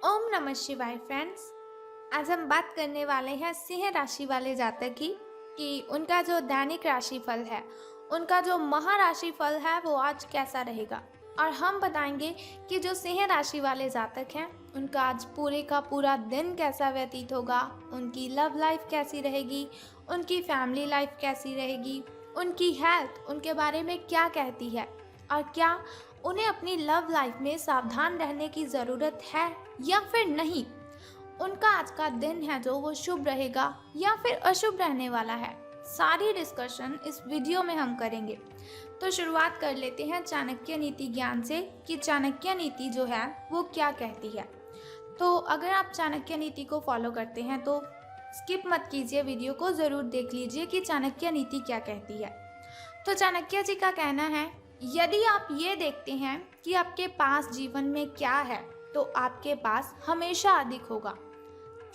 ओम नमः शिवाय फ्रेंड्स। आज हम बात करने वाले हैं सिंह राशि वाले जातक की कि उनका जो दैनिक राशिफल है, उनका जो महाराशिफल है वो आज कैसा रहेगा। और हम बताएंगे कि जो सिंह राशि वाले जातक हैं उनका आज पूरे का पूरा दिन कैसा व्यतीत होगा, उनकी लव लाइफ कैसी रहेगी, उनकी फैमिली लाइफ कैसी रहेगी, उनकी हेल्थ उनके बारे में क्या कहती है और क्या उन्हें अपनी लव लाइफ में सावधान रहने की ज़रूरत है या फिर नहीं। उनका आज का दिन है जो वो शुभ रहेगा या फिर अशुभ रहने वाला है। सारी डिस्कशन इस वीडियो में हम करेंगे। तो शुरुआत कर लेते हैं चाणक्य नीति ज्ञान से कि चाणक्य नीति जो है वो क्या कहती है। तो अगर आप चाणक्य नीति को फॉलो करते हैं तो स्किप मत कीजिए, वीडियो को ज़रूर देख लीजिए कि चाणक्य नीति क्या कहती है। तो चाणक्य जी का कहना है, यदि आप ये देखते हैं कि आपके पास जीवन में क्या है तो आपके पास हमेशा अधिक होगा।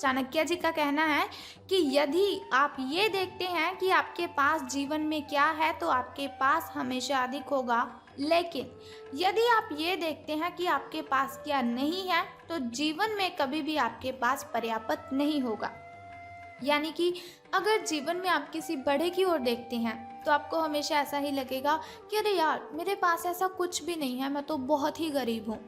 चाणक्य जी का कहना है कि यदि आप ये देखते हैं कि आपके पास जीवन में क्या है तो आपके पास हमेशा अधिक होगा, लेकिन यदि आप ये देखते हैं कि आपके पास क्या नहीं है तो जीवन में कभी भी आपके पास पर्याप्त नहीं होगा। यानी कि अगर जीवन में आप किसी बड़े की ओर देखते हैं तो आपको हमेशा ऐसा ही लगेगा कि अरे यार मेरे पास ऐसा कुछ भी नहीं है, मैं तो बहुत ही गरीब हूँ।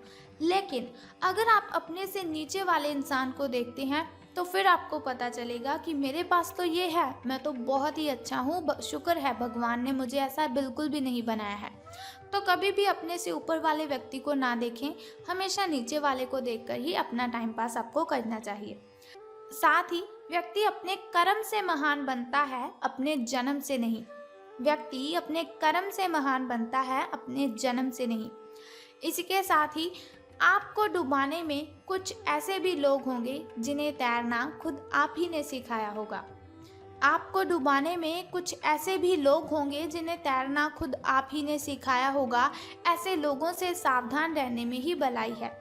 लेकिन अगर आप अपने से नीचे वाले इंसान को देखते हैं तो फिर आपको पता चलेगा कि मेरे पास तो ये है, मैं तो बहुत ही अच्छा हूँ, शुक्र है भगवान ने मुझे ऐसा बिल्कुल भी नहीं बनाया है। तो कभी भी अपने से ऊपर वाले व्यक्ति को ना देखें, हमेशा नीचे वाले को देखकर ही अपना टाइम पास आपको करना चाहिए। साथ ही व्यक्ति अपने कर्म से महान बनता है, अपने जन्म से नहीं। व्यक्ति अपने कर्म से महान बनता है, अपने जन्म से नहीं। इसी के साथ ही आपको डुबाने में कुछ ऐसे भी लोग होंगे जिन्हें तैरना खुद आप ही ने सिखाया होगा। आपको डुबाने में कुछ ऐसे भी लोग होंगे जिन्हें तैरना खुद आप ही ने सिखाया होगा। ऐसे लोगों से सावधान रहने में ही भलाई है।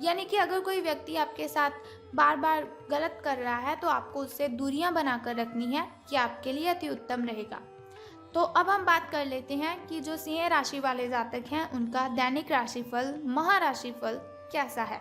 यानी कि अगर कोई व्यक्ति आपके साथ बार बार गलत कर रहा है तो आपको उससे दूरियां बनाकर रखनी है, कि आपके लिए अति उत्तम रहेगा। तो अब हम बात कर लेते हैं कि जो सिंह राशि वाले जातक हैं उनका दैनिक राशिफल, महाराशिफल कैसा है।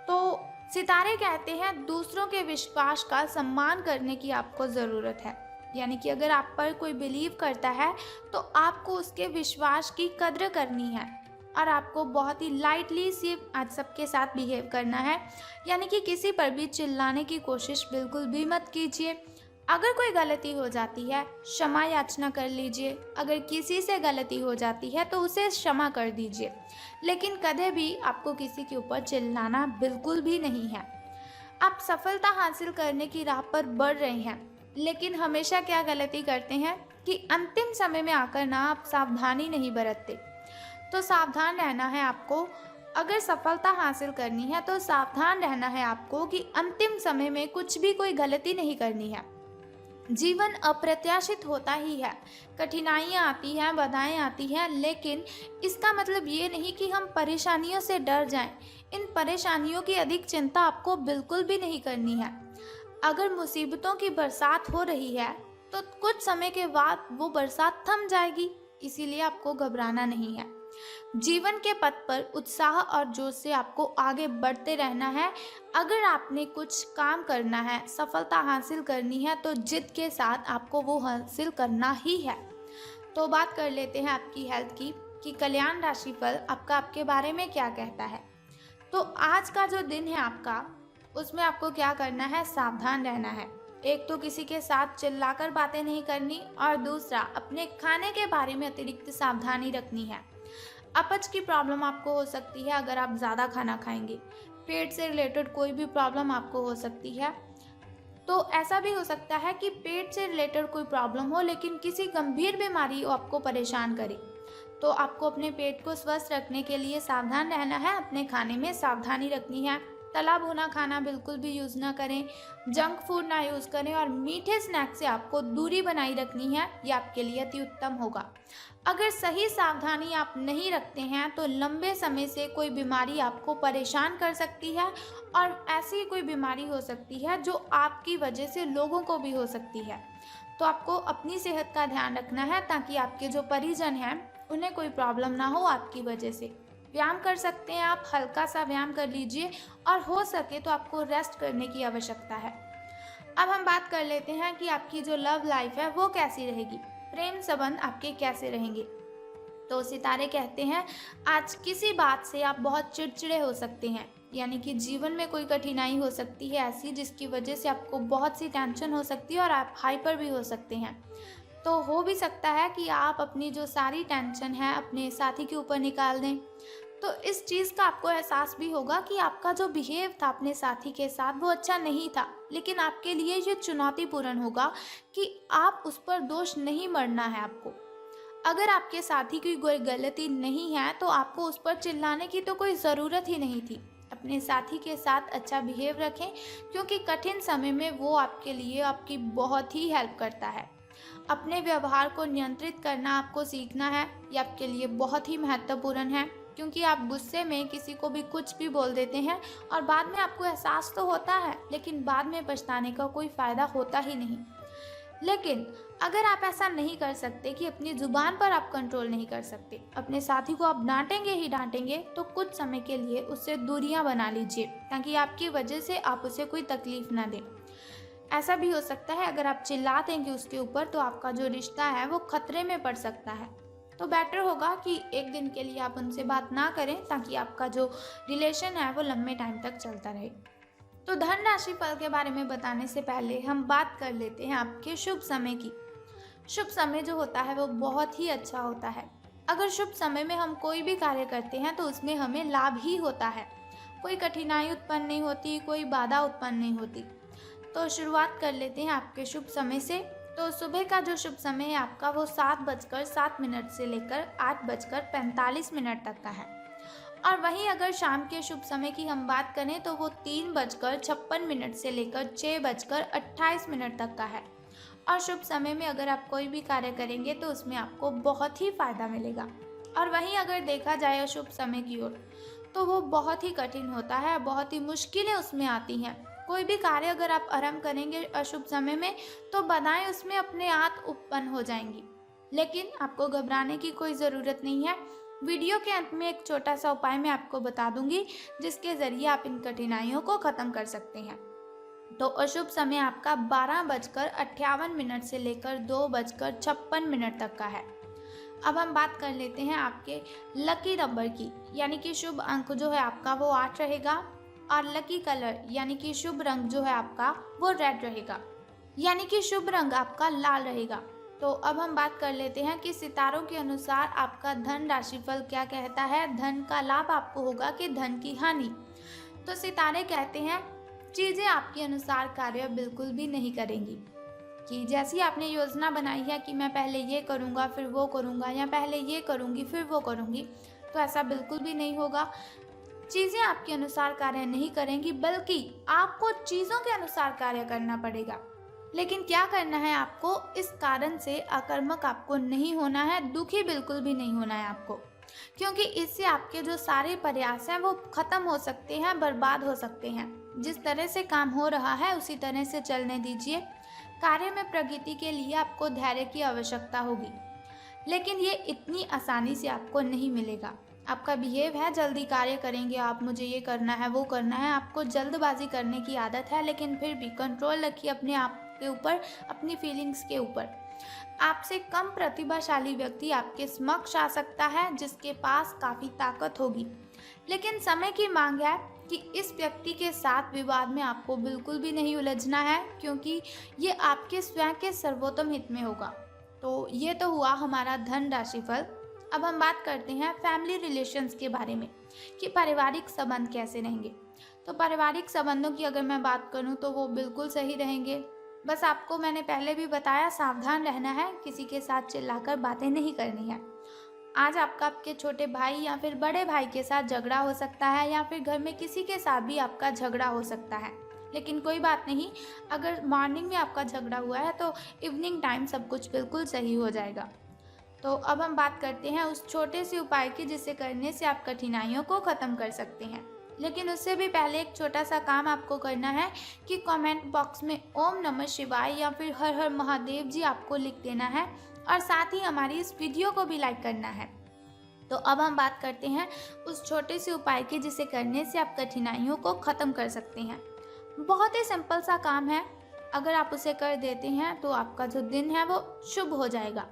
तो सितारे कहते हैं दूसरों के विश्वास का सम्मान करने की आपको ज़रूरत है। यानी कि अगर आप पर कोई बिलीव करता है तो आपको उसके विश्वास की कद्र करनी है और आपको बहुत ही लाइटली से आज सबके साथ बिहेव करना है। यानी कि किसी पर भी चिल्लाने की कोशिश बिल्कुल भी मत कीजिए। अगर कोई गलती हो जाती है क्षमा याचना कर लीजिए। अगर किसी से गलती हो जाती है तो उसे क्षमा कर दीजिए, लेकिन कभी भी आपको किसी के ऊपर चिल्लाना बिल्कुल भी नहीं है। आप सफलता हासिल करने की राह पर बढ़ रहे हैं, लेकिन हमेशा क्या गलती करते हैं कि अंतिम समय में आकर ना आप सावधानी नहीं बरतते। तो सावधान रहना है आपको। अगर सफलता हासिल करनी है तो सावधान रहना है आपको कि अंतिम समय में कुछ भी कोई गलती नहीं करनी है। जीवन अप्रत्याशित होता ही है, कठिनाइयाँ आती हैं, बाधाएं आती हैं, लेकिन इसका मतलब ये नहीं कि हम परेशानियों से डर जाएं। इन परेशानियों की अधिक चिंता आपको बिल्कुल भी नहीं करनी है। अगर मुसीबतों की बरसात हो रही है तो कुछ समय के बाद वो बरसात थम जाएगी, इसीलिए आपको घबराना नहीं है। जीवन के पथ पर उत्साह और जोश से आपको आगे बढ़ते रहना है। अगर आपने कुछ काम करना है, सफलता हासिल करनी है तो जिद के साथ आपको वो हासिल करना ही है। तो बात कर लेते हैं आपकी हेल्थ की कि कल्याण राशिफल आपका आपके बारे में क्या कहता है। तो आज का जो दिन है आपका, उसमें आपको क्या करना है, सावधान रहना है। एक तो किसी के साथ चिल्लाकर बातें नहीं करनी और दूसरा अपने खाने के बारे में अतिरिक्त सावधानी रखनी है। अपच की प्रॉब्लम आपको हो सकती है अगर आप ज़्यादा खाना खाएंगे। पेट से रिलेटेड कोई भी प्रॉब्लम आपको हो सकती है। तो ऐसा भी हो सकता है कि पेट से रिलेटेड कोई प्रॉब्लम हो लेकिन किसी गंभीर बीमारी आपको परेशान करे। तो आपको अपने पेट को स्वस्थ रखने के लिए सावधान रहना है, अपने खाने में सावधानी रखनी है। तला भुना खाना बिल्कुल भी यूज़ ना करें, जंक फूड ना यूज़ करें और मीठे स्नैक्स से आपको दूरी बनाई रखनी है। ये आपके लिए अति उत्तम होगा। अगर सही सावधानी आप नहीं रखते हैं तो लंबे समय से कोई बीमारी आपको परेशान कर सकती है और ऐसी कोई बीमारी हो सकती है जो आपकी वजह से लोगों को भी हो सकती है। तो आपको अपनी सेहत का ध्यान रखना है ताकि आपके जो परिजन हैं उन्हें कोई प्रॉब्लम ना हो आपकी वजह से। व्यायाम कर सकते हैं आप, हल्का सा व्यायाम कर लीजिए और हो सके तो आपको रेस्ट करने की आवश्यकता है। अब हम बात कर लेते हैं कि आपकी जो लव लाइफ है वो कैसी रहेगी, प्रेम संबंध आपके कैसे रहेंगे। तो सितारे कहते हैं आज किसी बात से आप बहुत चिड़चिड़े हो सकते हैं, यानी कि जीवन में कोई कठिनाई हो सकती है ऐसी जिसकी वजह से आपको बहुत सी टेंशन हो सकती है और आप हाइपर भी हो सकते हैं। तो हो भी सकता है कि आप अपनी जो सारी टेंशन है अपने साथी के ऊपर निकाल दें। तो इस चीज़ का आपको एहसास भी होगा कि आपका जो बिहेव था अपने साथी के साथ वो अच्छा नहीं था, लेकिन आपके लिए ये चुनौतीपूर्ण होगा कि आप उस पर दोष नहीं मढ़ना है आपको। अगर आपके साथी की कोई गलती नहीं है तो आपको उस पर चिल्लाने की तो कोई ज़रूरत ही नहीं थी। अपने साथी के साथ अच्छा बिहेव रखें, क्योंकि कठिन समय में वो आपके लिए आपकी बहुत ही हेल्प करता है। अपने व्यवहार को नियंत्रित करना आपको सीखना है, ये आपके लिए बहुत ही महत्वपूर्ण है, क्योंकि आप गुस्से में किसी को भी कुछ भी बोल देते हैं और बाद में आपको एहसास तो होता है, लेकिन बाद में पछताने का कोई फ़ायदा होता ही नहीं। लेकिन अगर आप ऐसा नहीं कर सकते कि अपनी ज़ुबान पर आप कंट्रोल नहीं कर सकते, अपने साथी को आप डांटेंगे ही डांटेंगे, तो कुछ समय के लिए उससे दूरियां बना लीजिए, ताकि आपकी वजह से आप उसे कोई तकलीफ़ ना दें। ऐसा भी हो सकता है अगर आप चिल्ला देंगे उसके ऊपर तो आपका जो रिश्ता है वो खतरे में पड़ सकता है। तो बेटर होगा कि एक दिन के लिए आप उनसे बात ना करें, ताकि आपका जो रिलेशन है वो लंबे टाइम तक चलता रहे। तो धन राशि फल के बारे में बताने से पहले हम बात कर लेते हैं आपके शुभ समय की। शुभ समय जो होता है वो बहुत ही अच्छा होता है। अगर शुभ समय में हम कोई भी कार्य करते हैं तो उसमें हमें लाभ ही होता है, कोई कठिनाई उत्पन्न नहीं होती, कोई बाधा उत्पन्न नहीं होती। तो शुरुआत कर लेते हैं आपके शुभ समय से। तो सुबह का जो शुभ समय है आपका वो 7:07 से लेकर 8:45 तक का है। और वहीं अगर शाम के शुभ समय की हम बात करें तो वो 3:56 से लेकर 6:28 तक का है। और शुभ समय में अगर आप कोई भी कार्य करेंगे तो उसमें आपको बहुत ही फ़ायदा मिलेगा। और वहीं अगर देखा जाए अशुभ समय की ओर, तो वो बहुत ही कठिन होता है, बहुत ही मुश्किलें उसमें आती हैं। कोई भी कार्य अगर आप आरंभ करेंगे अशुभ समय में तो बाधाएं उसमें अपने आप उत्पन्न हो जाएंगी, लेकिन आपको घबराने की कोई ज़रूरत नहीं है। वीडियो के अंत में एक छोटा सा उपाय मैं आपको बता दूंगी, जिसके ज़रिए आप इन कठिनाइयों को ख़त्म कर सकते हैं। तो अशुभ समय आपका 12:58 से लेकर 2:56 तक का है। अब हम बात कर लेते हैं आपके लकी नंबर की, यानी कि शुभ अंक जो है आपका वो 8 रहेगा। और लकी कलर यानी कि शुभ रंग जो है आपका वो रेड रहेगा, यानी कि शुभ रंग आपका लाल रहेगा। तो अब हम बात कर लेते हैं कि सितारों के अनुसार आपका धन राशिफल क्या कहता है। धन का लाभ आपको होगा कि धन की हानि। तो सितारे कहते हैं चीज़ें आपके अनुसार कार्य बिल्कुल भी नहीं करेंगी, कि जैसी आपने योजना बनाई है कि मैं पहले ये करूँगा फिर वो करूँगा, या पहले ये करूँगी फिर वो करूँगी, तो ऐसा बिल्कुल भी नहीं होगा। चीज़ें आपके अनुसार कार्य नहीं करेंगी, बल्कि आपको चीज़ों के अनुसार कार्य करना पड़ेगा। लेकिन क्या करना है आपको, इस कारण से आक्रामक आपको नहीं होना है, दुखी बिल्कुल भी नहीं होना है आपको, क्योंकि इससे आपके जो सारे प्रयास हैं वो खत्म हो सकते हैं, बर्बाद हो सकते हैं। जिस तरह से काम हो रहा है उसी तरह से चलने दीजिए। कार्य में प्रगति के लिए आपको धैर्य की आवश्यकता होगी, लेकिन ये इतनी आसानी से आपको नहीं मिलेगा। आपका बिहेव है जल्दी कार्य करेंगे आप, मुझे ये करना है वो करना है, आपको जल्दबाजी करने की आदत है, लेकिन फिर भी कंट्रोल रखिए अपने आप के ऊपर, अपनी फीलिंग्स के ऊपर। आपसे कम प्रतिभाशाली व्यक्ति आपके समक्ष आ सकता है, जिसके पास काफ़ी ताकत होगी, लेकिन समय की मांग है कि इस व्यक्ति के साथ विवाद में आपको बिल्कुल भी नहीं उलझना है, क्योंकि ये आपके स्वयं के सर्वोत्तम हित में होगा। तो ये तो हुआ हमारा धन राशिफल। अब हम बात करते हैं फैमिली रिलेशंस के बारे में, कि पारिवारिक संबंध कैसे रहेंगे। तो पारिवारिक संबंधों की अगर मैं बात करूं तो वो बिल्कुल सही रहेंगे। बस आपको मैंने पहले भी बताया, सावधान रहना है, किसी के साथ चिल्लाकर बातें नहीं करनी है। आज आपका आपके छोटे भाई या फिर बड़े भाई के साथ झगड़ा हो सकता है, या फिर घर में किसी के साथ भी आपका झगड़ा हो सकता है, लेकिन कोई बात नहीं, अगर मॉर्निंग में आपका झगड़ा हुआ है तो इवनिंग टाइम सब कुछ बिल्कुल सही हो जाएगा। तो अब हम बात करते हैं उस छोटे से उपाय की, जिसे करने से आप कठिनाइयों को ख़त्म कर सकते हैं। लेकिन उससे भी पहले एक छोटा सा काम आपको करना है कि कमेंट बॉक्स में ओम नमः शिवाय या फिर हर हर महादेव जी आपको लिख देना है, और साथ ही हमारी इस वीडियो को भी लाइक करना है। तो अब हम बात करते हैं उस छोटे से उपाय की जिसे करने से आप कठिनाइयों को ख़त्म कर सकते हैं। बहुत ही सिंपल सा काम है, अगर आप उसे कर देते हैं तो आपका जो दिन है वो शुभ हो जाएगा।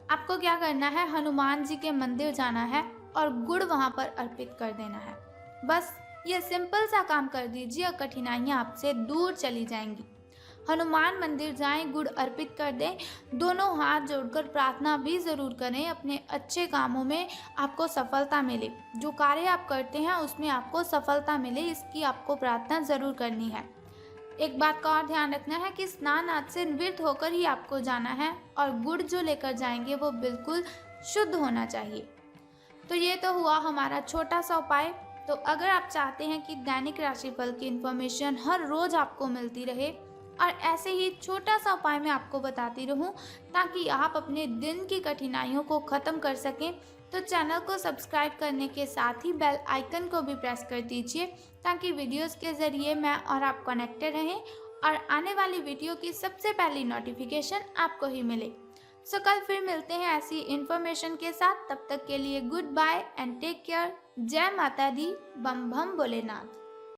आपको क्या करना है, हनुमान जी के मंदिर जाना है और गुड़ वहाँ पर अर्पित कर देना है। बस ये सिंपल सा काम कर दीजिए और कठिनाइयाँ आपसे दूर चली जाएंगी। हनुमान मंदिर जाएं, गुड़ अर्पित कर दें, दोनों हाथ जोड़कर प्रार्थना भी ज़रूर करें अपने अच्छे कामों में आपको सफलता मिले। जो कार्य आप करते हैं उसमें आपको सफलता मिले, इसकी आपको प्रार्थना ज़रूर करनी है। एक बात का और ध्यान रखना है कि स्नान आदि से निवृत्त होकर ही आपको जाना है और गुड़ जो लेकर जाएंगे वो बिल्कुल शुद्ध होना चाहिए। तो ये तो हुआ हमारा छोटा सा उपाय। तो अगर आप चाहते हैं कि दैनिक राशिफल की इन्फॉर्मेशन हर रोज़ आपको मिलती रहे और ऐसे ही छोटा सा उपाय मैं आपको बताती रहूं ताकि आप अपने दिन की कठिनाइयों को ख़त्म कर सकें, तो चैनल को सब्सक्राइब करने के साथ ही बेल आइकन को भी प्रेस कर दीजिए ताकि वीडियोस के ज़रिए मैं और आप कनेक्टेड रहें और आने वाली वीडियो की सबसे पहली नोटिफिकेशन आपको ही मिले। सो कल फिर मिलते हैं ऐसी इन्फॉर्मेशन के साथ। तब तक के लिए good bye and take care. जय माता दी, बम बम भोलेनाथ।